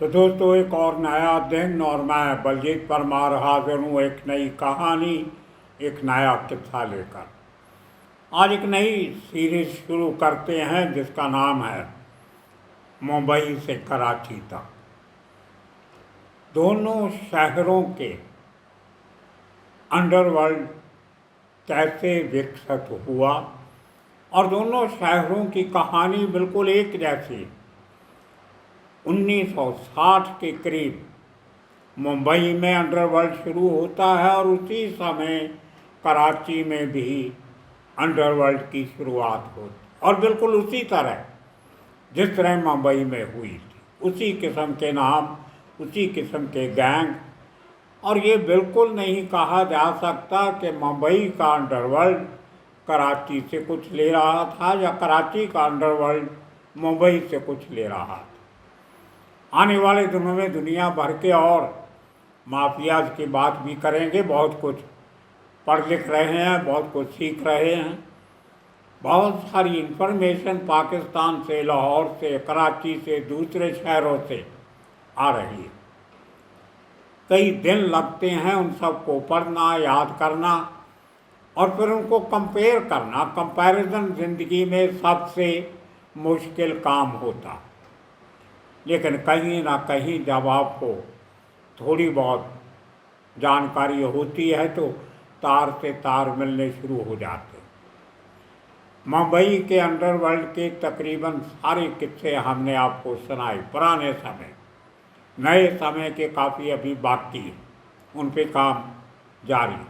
तो दोस्तों, एक और नया दिन और मैं बलजीत परमार हाजिर हूँ एक नई कहानी, एक नया किस्सा लेकर। आज एक नई सीरीज शुरू करते हैं जिसका नाम है मुंबई से कराची तक। दोनों शहरों के अंडरवर्ल्ड कैसे विकसित हुआ और दोनों शहरों की कहानी बिल्कुल एक जैसी। 1960 के करीब मुंबई में अंडरवर्ल्ड शुरू होता है और उसी समय कराची में भी अंडरवर्ल्ड की शुरुआत होती, और बिल्कुल उसी तरह जिस तरह मुंबई में हुई थी। उसी किस्म के नाम, उसी किस्म के गैंग। और ये बिल्कुल नहीं कहा जा सकता कि मुंबई का अंडरवर्ल्ड कराची से कुछ ले रहा था या कराची का अंडरवर्ल्ड मुंबई से कुछ ले रहा था। आने वाले दिनों में दुनिया भर के और माफियाज की बात भी करेंगे। बहुत कुछ पढ़ लिख रहे हैं, बहुत कुछ सीख रहे हैं। बहुत सारी इन्फॉर्मेशन पाकिस्तान से, लाहौर से, कराची से, दूसरे शहरों से आ रही है। कई दिन लगते हैं उन सबको पढ़ना, याद करना और फिर उनको कंपेयर करना। कंपैरिजन ज़िंदगी में सबसे मुश्किल काम होता, लेकिन कहीं ना कहीं जब आपको थोड़ी बहुत जानकारी होती है तो तार से तार मिलने शुरू हो जाते। मुंबई के अंडरवर्ल्ड के तकरीबन सारे किस्से हमने आपको सुनाए, पुराने समय। नए समय के काफ़ी अभी बाकी हैं, उन पे काम जारी।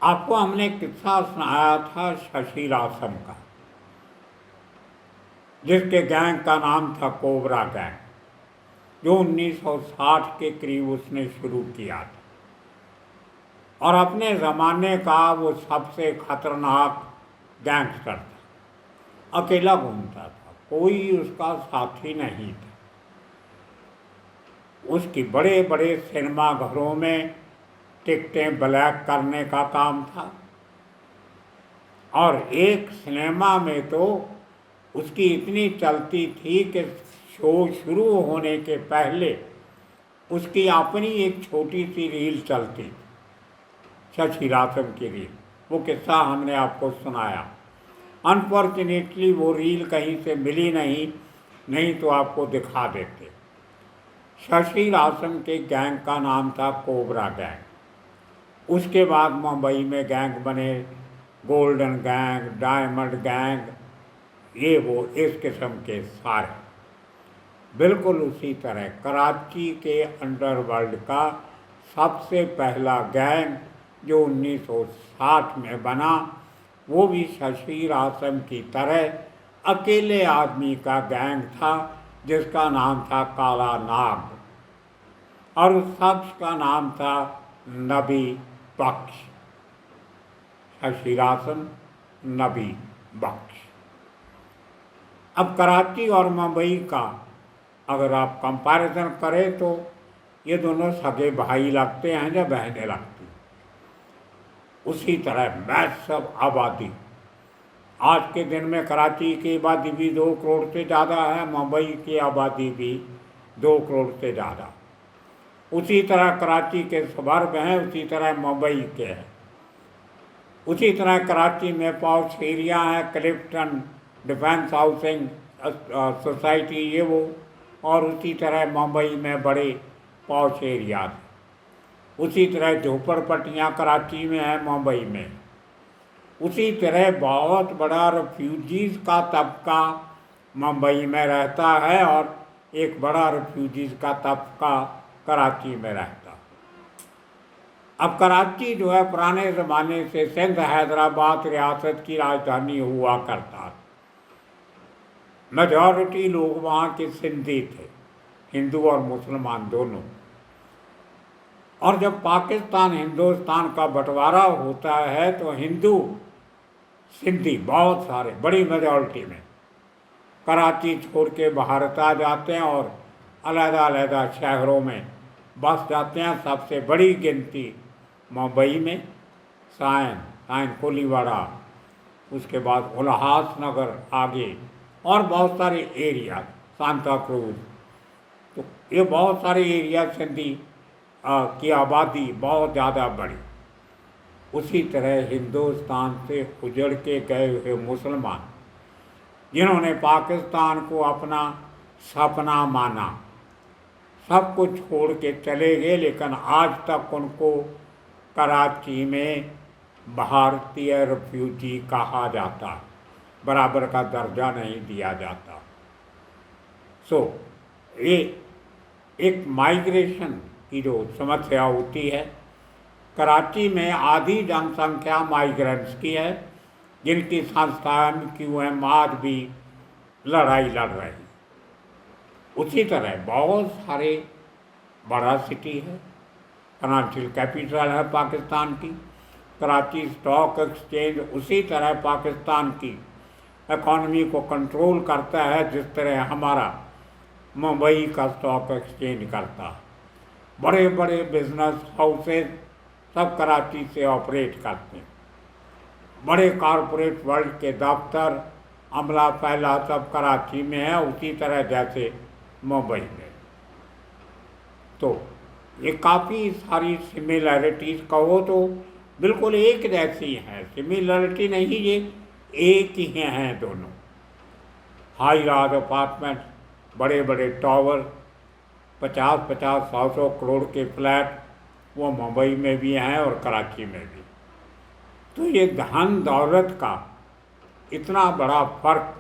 आपको हमने किस्सा सुनाया था शशि रासम का, जिसके गैंग का नाम था कोबरा गैंग, जो 1960 के करीब उसने शुरू किया था और अपने ज़माने का वो सबसे खतरनाक गैंगस्टर था। अकेला घूमता था, कोई उसका साथी नहीं था। उसकी बड़े बड़े सिनेमा घरों में टिकटें ब्लैक करने का काम था और एक सिनेमा में तो उसकी इतनी चलती थी कि शो शुरू होने के पहले उसकी अपनी एक छोटी सी रील चलती थी, शशि रासम की रील। वो किस्सा हमने आपको सुनाया। अनफॉर्चुनेटली वो रील कहीं से मिली नहीं, नहीं तो आपको दिखा देते। शशि रासम के गैंग का नाम था कोबरा गैंग। उसके बाद मुंबई में गैंग बने, गोल्डन गैंग, डायमंड गैंग, ये वो इस किस्म के सारे। बिल्कुल उसी तरह कराची के अंडरवर्ल्ड का सबसे पहला गैंग जो 1960 में बना, वो भी शशि रासम की तरह अकेले आदमी का गैंग था जिसका नाम था काला नाग, और उस शख्स का नाम था नबी बख्श। शशि रासम, नबी बख्श। अब कराची और मुंबई का अगर आप कंपैरिजन करें तो ये दोनों सगे भाई लगते हैं या बहनें लगती। उसी तरह मैसिव आबादी। आज के दिन में कराची की आबादी भी 2 करोड़ से ज़्यादा है, मुंबई की आबादी भी 2 करोड़ से ज़्यादा। उसी तरह कराची के सबर्ब हैं, उसी तरह मुंबई के हैं। उसी तरह कराची में पॉश एरिया है, क्लिफ्टन डिफेंस हाउसिंग सोसाइटी, ये वो। और उसी तरह मुंबई में बड़े पॉश एरिया हैं। उसी तरह झोपड़पट्टियाँ कराची में हैं, मुंबई में। उसी तरह बहुत बड़ा रेफ्यूजीज़ का तबका मुंबई में रहता है और एक बड़ा रेफ्यूजीज़ का तबका कराची में रहता। अब कराची जो है पुराने ज़माने से सिंध हैदराबाद रियासत की राजधानी हुआ करता। मेजॉरिटी लोग वहाँ के सिंधी थे, हिंदू और मुसलमान दोनों। और जब पाकिस्तान हिंदुस्तान का बंटवारा होता है तो हिंदू सिंधी बहुत सारे, बड़ी मेजॉरिटी में कराची छोड़ के भारत आ जाते हैं और अलग-अलग शहरों में बस जाते हैं। सबसे बड़ी गिनती मुंबई में, साइन कोलीवाड़ा, उसके बाद उल्हासनगर आगे और बहुत सारे एरिया, सांता क्रूज, ये बहुत सारे एरिया सिंधी की आबादी बहुत ज़्यादा बढ़ी। उसी तरह हिंदुस्तान से उजड़ के गए हुए मुसलमान, जिन्होंने पाकिस्तान को अपना सपना माना, सब कुछ छोड़ के चले गए, लेकिन आज तक उनको कराची में भारतीय रिफ्यूजी कहा जाता, बराबर का दर्जा नहीं दिया जाता। ये एक माइग्रेशन की जो समस्या होती है, कराची में आधी जनसंख्या माइग्रेंट्स की है, जिनकी संस्थान MQM आज भी लड़ाई लड़ रही। उसी तरह बहुत सारे बड़ा सिटी है, फाइनेंशियल कैपिटल है पाकिस्तान की, कराची स्टॉक एक्सचेंज उसी तरह पाकिस्तान की इकॉनमी को कंट्रोल करता है जिस तरह हमारा मुंबई का स्टॉक एक्सचेंज करता है। बड़े बड़े बिजनेस हाउसेज सब कराची से ऑपरेट करते हैं। बड़े कॉरपोरेट वर्ल्ड के दफ्तर, अमला फैला सब कराची में है, उसी तरह जैसे मुंबई में। तो ये काफ़ी सारी सिमिलैरिटीज़ कहो तो बिल्कुल एक जैसी हैं, सिमिलरिटी नहीं, ये एक ही हैं दोनों। हाई राज अपार्टमेंट, बड़े बड़े टावर, 50-50, 100-100 करोड़ के फ्लैट, वो मुंबई में भी हैं और कराची में भी। तो ये धन दौलत का इतना बड़ा फर्क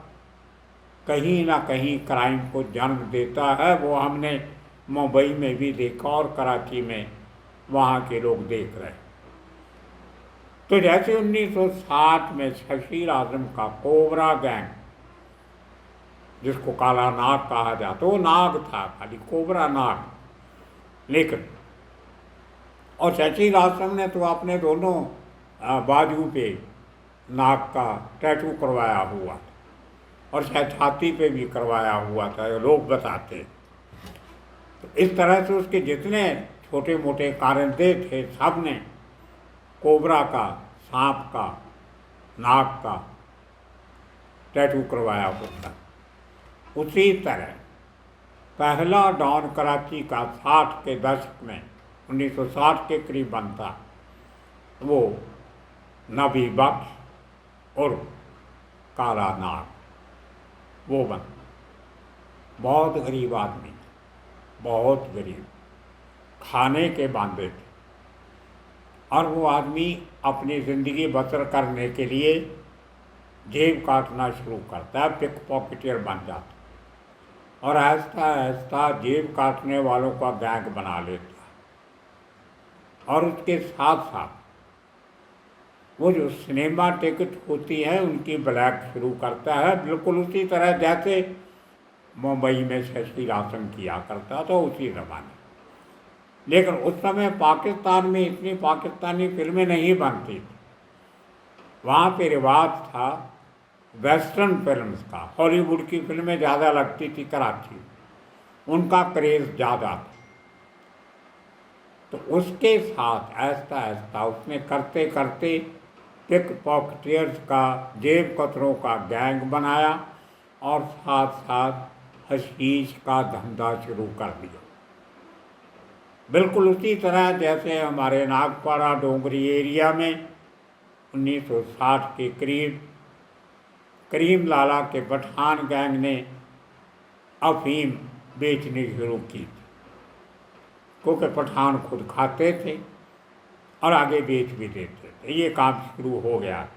कहीं ना कहीं क्राइम को जन्म देता है, वो हमने मुंबई में भी देखा और कराची में वहाँ के लोग देख रहे हैं। तो जैसे 1960 में शशीर आजम का कोबरा गैंग, जिसको काला नाग कहा जाता, वो नाग था, खाली कोबरा नाग, लेकिन और शशीर आजम ने तो अपने दोनों बाजू पे नाग का टैटू करवाया हुआ था, और शायद छाती पे भी करवाया हुआ था, लोग बताते। तो इस तरह से उसके जितने छोटे मोटे कारंदे थे, सब ने कोबरा का, सांप का, नाग का टैटू करवाया होता। उसी तरह पहला डॉन कराची का 60 के दशक में, 1960 के करीब बनता, वो नबी बख्श और काला नाग, वो बन बहुत गरीब आदमी, बहुत गरीब, खाने के बांधे थे, और वो आदमी अपनी ज़िंदगी बसर करने के लिए जेब काटना शुरू करता है, पिक पॉकेटियर बन जाता, और आहिस्ता आहिस्ता जेब काटने वालों का गैंग बना लेता। और उसके साथ साथ वो जो सिनेमा टिकट होती है उनकी ब्लैक शुरू करता है, बिल्कुल उसी तरह जैसे मुंबई में शशीर आजम किया करता था उसी ज़माने। लेकिन उस समय पाकिस्तान में इतनी पाकिस्तानी फिल्में नहीं बनती थी, वहाँ पे रिवाज था वेस्टर्न फिल्म्स का, हॉलीवुड की फिल्में ज़्यादा लगती थी कराची, उनका क्रेज़ ज़्यादा था। तो उसके साथ आहिस्ता आहिस्ता उसने करते करते पिक पॉकेटियर्स का, जेब कतरों का गैंग बनाया, और साथ साथ हशीश का धंधा शुरू कर दिया। बिल्कुल उसी तरह जैसे हमारे नागपाड़ा डोंगरी एरिया में 1960 के करीब करीम लाला के पठान गैंग ने अफीम बेचनी शुरू की थी, क्योंकि पठान खुद खाते थे और आगे बेच भी देते थे। ये काम शुरू हो गया।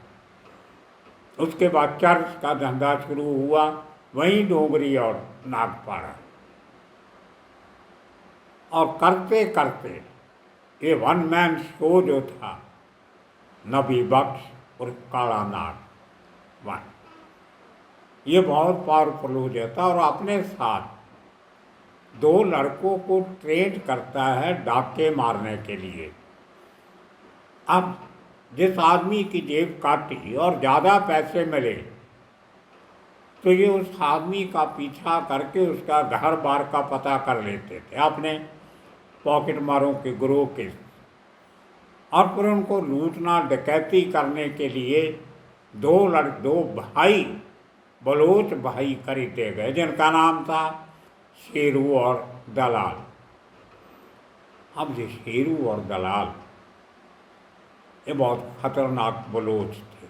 उसके बाद चर्च का धंधा शुरू हुआ, वहीं डोंगरी और नागपाड़ा, और करते करते ये वन मैन शो जो था, नबी बख्श और काला नाग वन, ये बहुत पावरफुल हो जाता, और अपने साथ 2 लड़कों को ट्रेन करता है डाके मारने के लिए। अब जिस आदमी की जेब काटी और ज़्यादा पैसे मिले, तो ये उस आदमी का पीछा करके उसका घर बार का पता कर लेते थे अपने पॉकेट मारों के ग्रोह के, और फिर उनको लूटना डकैती करने के लिए 2 भाई, बलोच भाई खरीदे गए, जिनका नाम था शेरू और दलाल। अब ये शेरू और दलाल ये बहुत खतरनाक बलोच थे,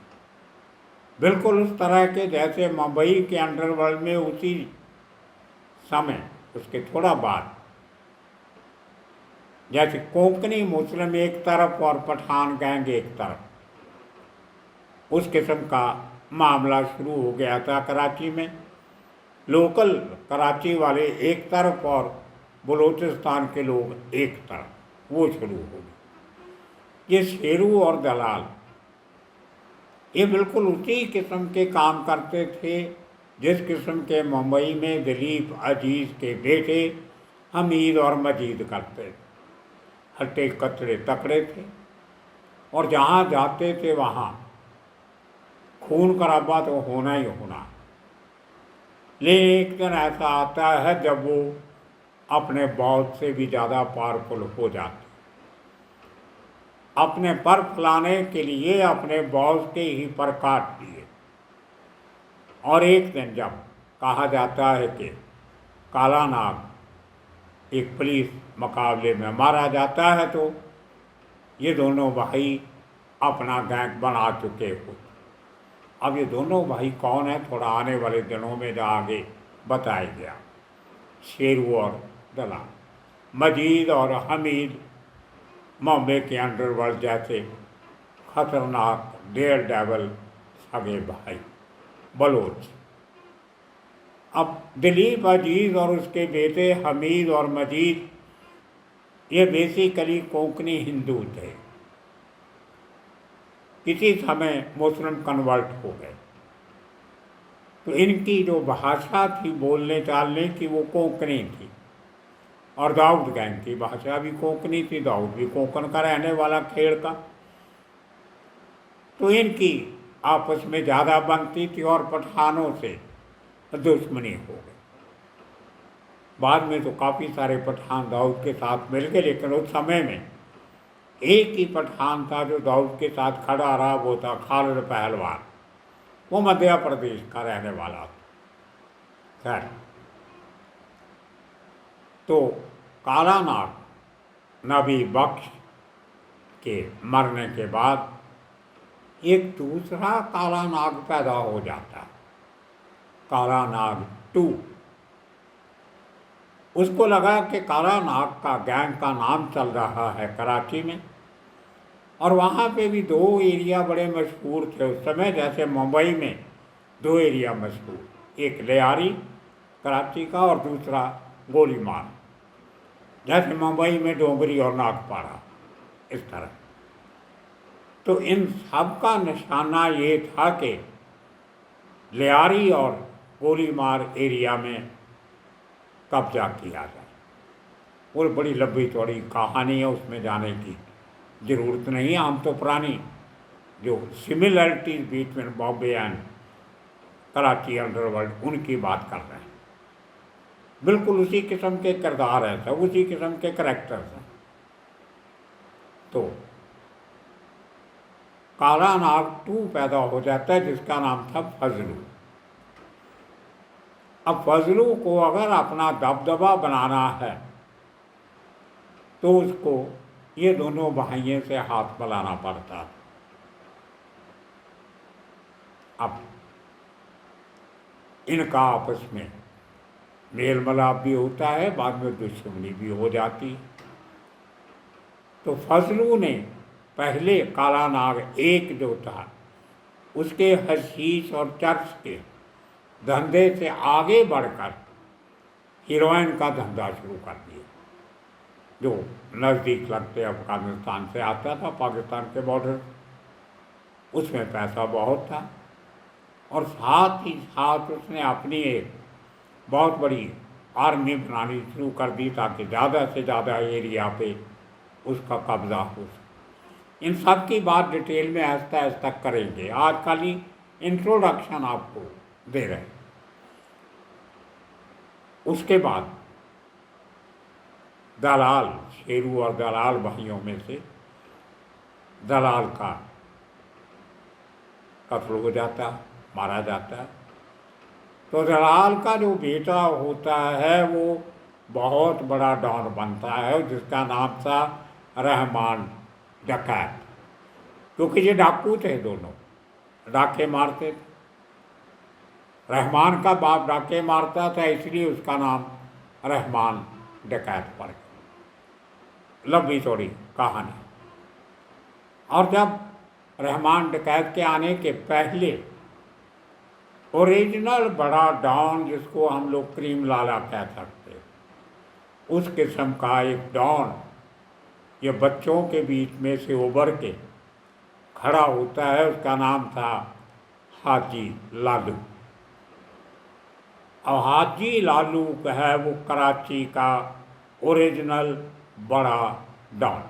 बिल्कुल उस तरह के जैसे मुंबई के अंडरवर्ल्ड में उसी समय, उसके थोड़ा बाद, जैसे कोंकणी मुस्लिम एक तरफ और पठान गैंग एक तरफ, उस किस्म का मामला शुरू हो गया था कराची में। लोकल कराची वाले एक तरफ और बलूचिस्तान के लोग एक तरफ, वो शुरू हो गए। ये शेरू और दलाल ये बिल्कुल उसी किस्म के काम करते थे जिस किस्म के मुंबई में दिलीप अजीज के बेटे हमीद और मजीद करते थे। हट्टे कचड़े तकड़े थे और जहाँ जाते थे वहाँ खून खराबा तो होना ही होना। लेकिन एक दिन ऐसा आता है जब वो अपने बॉस से भी ज़्यादा पावरफुल हो जाते, अपने पर फैलाने के लिए अपने बॉस के ही पर काट दिए। और एक दिन जब कहा जाता है कि काला नाग एक पुलिस मुकाबले में मारा जाता है तो ये दोनों भाई अपना गैंग बना चुके हो। अब ये दोनों भाई कौन है थोड़ा आने वाले दिनों में जो आगे बताया गया। शेरू और दलाल, मजीद और हमीद बॉम्बे के अंडरवर्ल्ड जैसे खतरनाक डेयर डेवल सगे भाई बलोच। अब दिलीप अजीज और उसके बेटे हमीद और मजीद ये बेसिकली कोंकणी हिंदू थे, किसी समय मुस्लिम कन्वर्ट हो गए। तो इनकी जो भाषा थी बोलने चालने की वो कोंकणी थी और दाऊद गैंग की भाषा भी कोंकणी थी। दाऊद भी कोंकण का रहने वाला, खेड़ का। तो इनकी आपस में ज़्यादा बनती थी और पठानों से दुश्मनी हो गई। बाद में तो काफ़ी सारे पठान दाऊद के साथ मिल गए, लेकिन उस समय में एक ही पठान था जो दाऊद के साथ खड़ा रहा, वो था खालिद पहलवान। वो मध्य प्रदेश का रहने वाला था। खैर, तो काला नाग नबी बख्श के मरने के बाद एक दूसरा काला नाग पैदा हो जाता है, काला नाग 2। उसको लगा कि काला नाग का गैंग का नाम चल रहा है कराची में, और वहाँ पे भी दो एरिया बड़े मशहूर थे उस समय। जैसे मुंबई में दो एरिया मशहूर, एक लियारी कराची का और दूसरा गोलीमार, जैसे मुंबई में डोंगरी और नागपाड़ा, इस तरह। तो इन सब का निशाना ये था कि लियारी और गोलीमार एरिया में कब्जा किया जाए। वो बड़ी लंबी चौड़ी कहानी है, उसमें जाने की ज़रूरत नहीं। हम तो पुरानी जो similarities between Bombay and Karachi underworld उनकी बात कर रहे हैं। बिल्कुल उसी किस्म के किरदार हैं सब, उसी किस्म के करैक्टर्स हैं। तो काला नाग 2 पैदा हो जाता है जिसका नाम था फजलू। अब फजलू को अगर अपना दबदबा बनाना है तो उसको ये दोनों भाइयों से हाथ मिलाना पड़ता। अब इनका आपस में मेल मिलाप भी होता है, बाद में दुश्मनी भी हो जाती। तो फजलू ने पहले काला नाग 1 जो था उसके हशीश और चर्च के धंधे से आगे बढ़कर हीरोइन का धंधा शुरू कर दिया, जो नज़दीक लगते अफगानिस्तान से आता था, पाकिस्तान के बॉर्डर। उसमें पैसा बहुत था और साथ ही साथ उसने अपनी एक बहुत बड़ी आर्मी बनानी शुरू कर दी ताकि ज़्यादा से ज़्यादा एरिया पे उसका कब्जा हो सके। इन सब की बात डिटेल में आहिस्ता आहिस्ता करेंगे, आज खाली इंट्रोडक्शन आपको दे रहे हैं। उसके बाद दलाल, शेरू और दलाल भाइयों में से दलाल का कत्ल हो जाता, मारा जाता। तो दलाल का जो बेटा होता है वो बहुत बड़ा डॉन बनता है, जिसका नाम था रहमान डकैत, क्योंकि ये डाकू थे, दोनों डाके मारते थे। रहमान का बाप डाके मारता था, इसलिए उसका नाम रहमान डकैत पड़ गया। लंबी चौड़ी कहानी। और जब रहमान डकैत के आने के पहले ओरिजिनल बड़ा डॉन, जिसको हम लोग क्रीम लाला कह सकते, उस किस्म का एक डॉन ये बच्चों के बीच में से उभर के खड़ा होता है। उसका नाम था हाजी लालू। और हाजी लालू है वो कराची का ओरिजिनल बड़ा डॉन।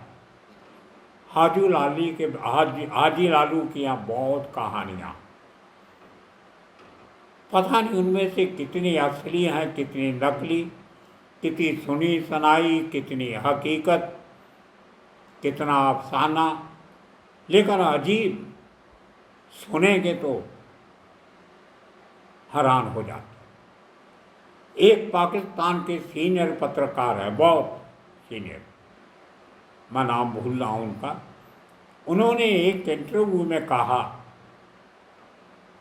हाजी लालू की यहाँ बहुत कहानियाँ, पता नहीं उनमें से कितनी असली हैं, कितनी नकली, कितनी सुनी सुनाई, कितनी हकीकत, कितना अफसाना, लेकिन अजीब, सुनेंगे तो हैरान हो जाते। एक पाकिस्तान के सीनियर पत्रकार है, बहुत सीनियर, मैं नाम भूल रहा हूँ उनका। उन्होंने एक इंटरव्यू में कहा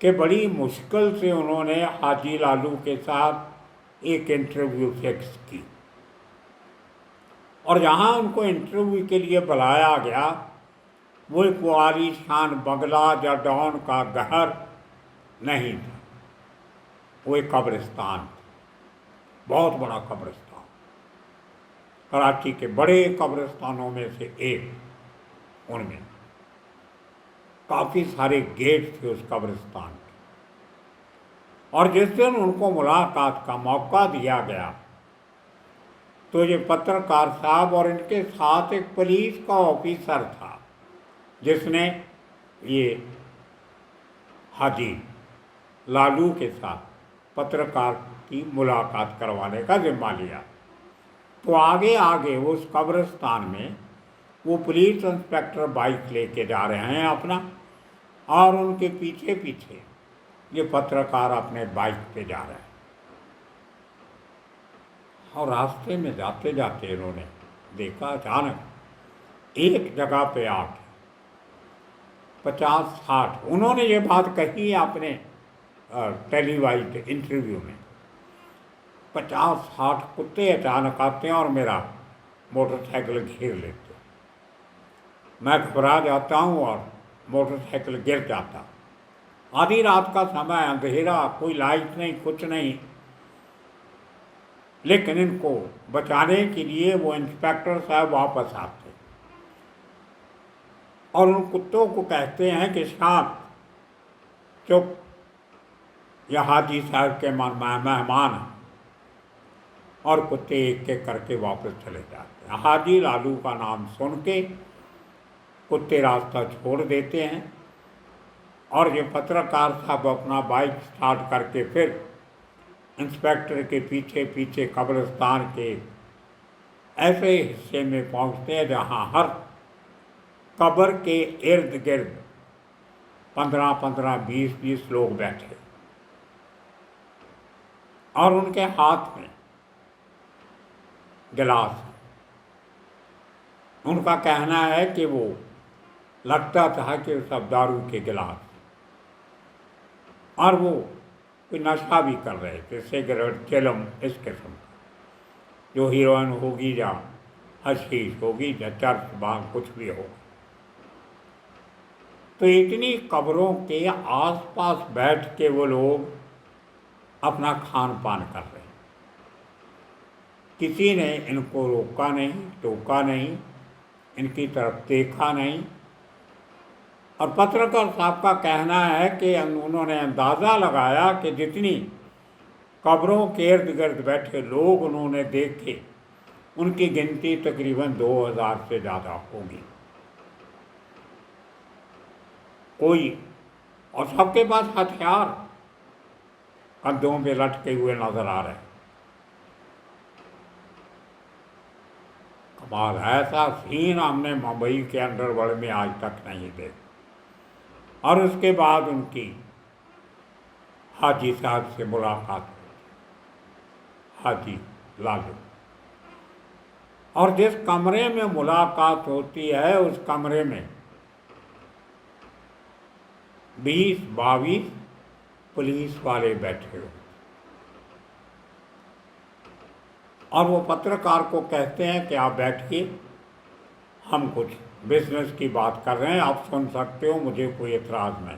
कि बड़ी मुश्किल से उन्होंने हाजी लालू के साथ एक इंटरव्यू फिक्स की, और जहाँ उनको इंटरव्यू के लिए बुलाया गया वो एक आलीशान बंगला या डॉन का घर नहीं था, वो एक कब्रिस्तान था, बहुत बड़ा कब्रिस्तान, कराची के बड़े कब्रिस्तानों में से एक। उनमें काफ़ी सारे गेट थे उस कब्रिस्तान के। और जिस दिन उनको मुलाकात का मौका दिया गया तो ये पत्रकार साहब और इनके साथ एक पुलिस का ऑफिसर था, जिसने ये हाजी लालू के साथ पत्रकार की मुलाकात करवाने का जिम्मा लिया। तो आगे आगे उस कब्रिस्तान में वो पुलिस इंस्पेक्टर बाइक लेके जा रहे हैं अपना, और उनके पीछे पीछे ये पत्रकार अपने बाइक पे जा रहे हैं। और रास्ते में जाते जाते इन्होंने देखा अचानक एक जगह पे आके 50-60, उन्होंने ये बात कही अपने टेलीवाइज इंटरव्यू में, 50-60 कुत्ते अचानक आते हैं और मेरा मोटरसाइकिल घेर लेते। मैं घबरा जाता हूँ और मोटरसाइकिल गिर जाता। आधी रात का समय, अंधेरा, कोई लाइट नहीं, कुछ नहीं, लेकिन इनको बचाने के लिए वो इंस्पेक्टर साहब वापस आते और उन कुत्तों को कहते हैं कि शांत, चुप, यह हाजी साहब के मेहमान हैं, और कुत्ते एक एक करके वापस चले जाते हैं। हाजी लालू का नाम सुन के कुत्ते रास्ता छोड़ देते हैं, और ये पत्रकार साहब अपना बाइक स्टार्ट करके फिर इंस्पेक्टर के पीछे पीछे कब्रिस्तान के ऐसे हिस्से में पहुंचते हैं जहां हर कब्र के इर्द गिर्द 15-15, 20-20 लोग बैठे, और उनके हाथ में गिलास। उनका कहना है कि वो लगता था कि सब दारू के गिलास, और वो कोई नशा भी कर रहे थे, सिगरेट, चिलम, इस किस्म का, जो हीरोइन होगी या हशीश होगी या चर्च बाग कुछ भी हो। तो इतनी कब्रों के आसपास बैठ के वो लोग अपना खान पान कर रहे, किसी ने इनको रोका नहीं, टोका नहीं, इनकी तरफ देखा नहीं। और पत्रकार साहब का कहना है कि उन्होंने अंदाज़ा लगाया कि जितनी कब्रों के इर्द गिर्द बैठे लोग उन्होंने देखे, उनकी गिनती तकरीबन 2000 से ज़्यादा होगी। कोई, और सबके पास हथियार कंधों पे लटके हुए नजर आ रहे। कमाल, ऐसा सीन हमने मुंबई के अंडरवर्ल्ड में आज तक नहीं देखा। और उसके बाद उनकी हाजी साहब से मुलाकात हुई, हाजी लालू। और जिस कमरे में मुलाकात होती है उस कमरे में 20-22 पुलिस वाले बैठे हो, और वो पत्रकार को कहते हैं कि आप बैठिए, हम कुछ बिजनेस की बात कर रहे हैं, आप सुन सकते हो, मुझे कोई एतराज़ नहीं।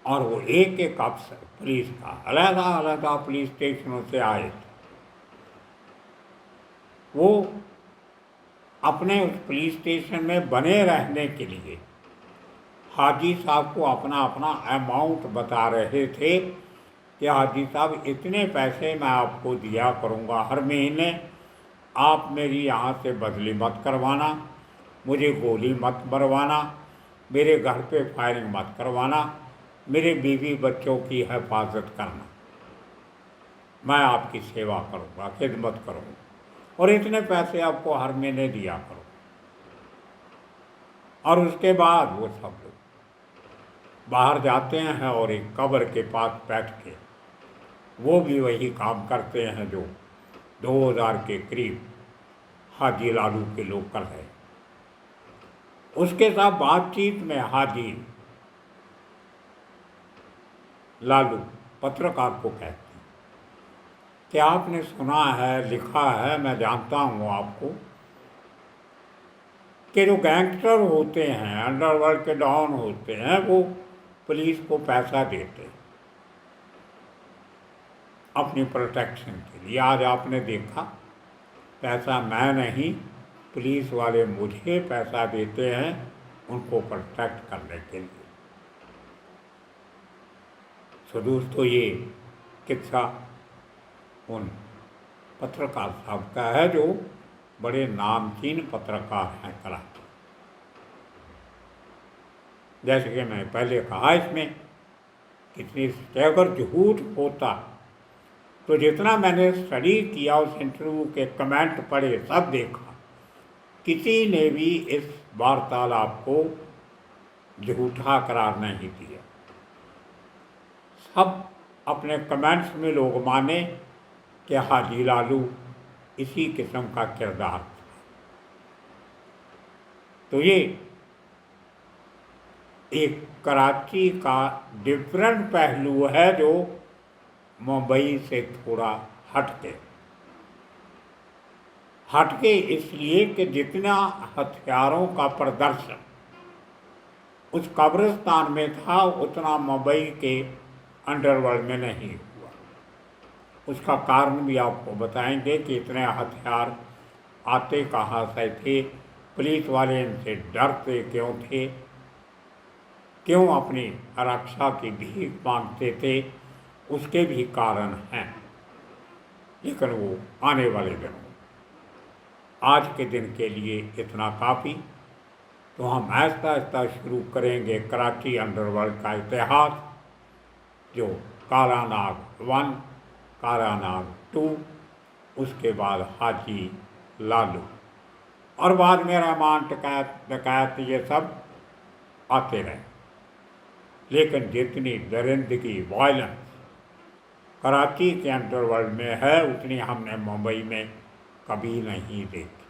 और वो एक एक अफसर पुलिस का अलग अलग पुलिस स्टेशनों से आए थे। वो अपने उस पुलिस स्टेशन में बने रहने के लिए हाजी साहब को अपना अपना अमाउंट बता रहे थे कि हाजी साहब इतने पैसे मैं आपको दिया करूँगा हर महीने, आप मेरी यहाँ से बदली मत करवाना, मुझे गोली मत मरवाना, मेरे घर पे फायरिंग मत करवाना, मेरे बीवी बच्चों की हिफाजत करना, मैं आपकी सेवा करूँगा, खिदमत करूँगा, और इतने पैसे आपको हर महीने दिया करूँ। और उसके बाद वो सब लोग बाहर जाते हैं और एक कब्र के पास बैठ के वो भी वही काम करते हैं जो 2000 के करीब हाजी लालू के लोग कर रहे। उसके साथ बातचीत में हाजी लालू पत्रकार को कहते हैं कि आपने सुना है, लिखा है, मैं जानता हूँ आपको, कि जो गैंगस्टर होते हैं, अंडरवर्ल्ड के डॉन होते हैं, वो पुलिस को पैसा देते अपनी प्रोटेक्शन के लिए। आज आपने देखा, पैसा मैं नहीं, पुलिस वाले मुझे पैसा देते हैं उनको प्रोटेक्ट करने के लिए। तो दोस्तों, ये किस्सा उन पत्रकार साहब का है जो बड़े नामचीन पत्रकार हैं कराची। जैसे कि मैं पहले कहा, इसमें कितनी अगर झूठ होता तो जितना मैंने स्टडी किया, उस इंटरव्यू के कमेंट पढ़े, सब देखा, किसी ने भी इस वार्तालाप को झूठा करार नहीं दिया। सब अपने कमेंट्स में लोग माने कि हाजी लालू इसी किस्म का किरदार था। तो ये एक कराची का डिफरेंट पहलू है जो मुंबई से थोड़ा हटके इसलिए कि जितना हथियारों का प्रदर्शन उस कब्रिस्तान में था उतना मुंबई के अंडरवर्ल्ड में नहीं हुआ। उसका कारण भी आपको बताएंगे कि इतने हथियार आते कहाँ से थे, पुलिस वाले इनसे डरते क्यों थे, क्यों अपनी रक्षा की भीख मांगते थे, उसके भी कारण हैं। लेकिन वो आने वाले दिनों, आज के दिन के लिए इतना काफ़ी। तो हम आहिस्ता आहिस्ता शुरू करेंगे कराची अंडरवर्ल्ड का इतिहास, जो काला नाग 1, काला नाग 2, उसके बाद हाजी लालू, और बाद में रहमान डकैत ये सब आते रहे। लेकिन जितनी दरिंदगी, वायलेंस कराची के अंडरवर्ल्ड में है, उतनी हमने मुंबई में कभी नहीं देखी।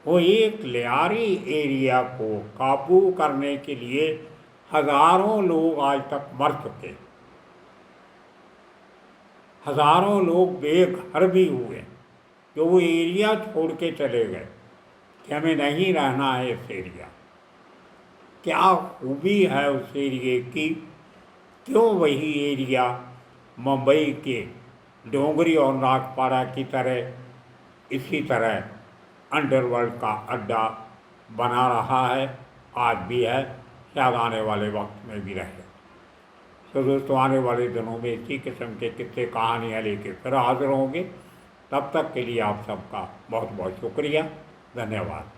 वो एक लियारी एरिया को काबू करने के लिए हज़ारों लोग आज तक मर चुके, हज़ारों लोग बेघर भी हुए, जो वो एरिया छोड़ के चले गए कि हमें नहीं रहना है इस एरिया। क्या खूबी है उस एरिए की, क्यों वही एरिया मुंबई के डोंगरी और नागपाड़ा की तरह इसी तरह अंडरवर्ल्ड का अड्डा बना रहा है, आज भी है, शायद आने वाले वक्त में भी रहे। तो दोस्तों, आने वाले दिनों में इसी किस्म के किस्से कहानियाँ लेके फिर हाजिर होंगे। तब तक के लिए आप सबका बहुत बहुत शुक्रिया, धन्यवाद।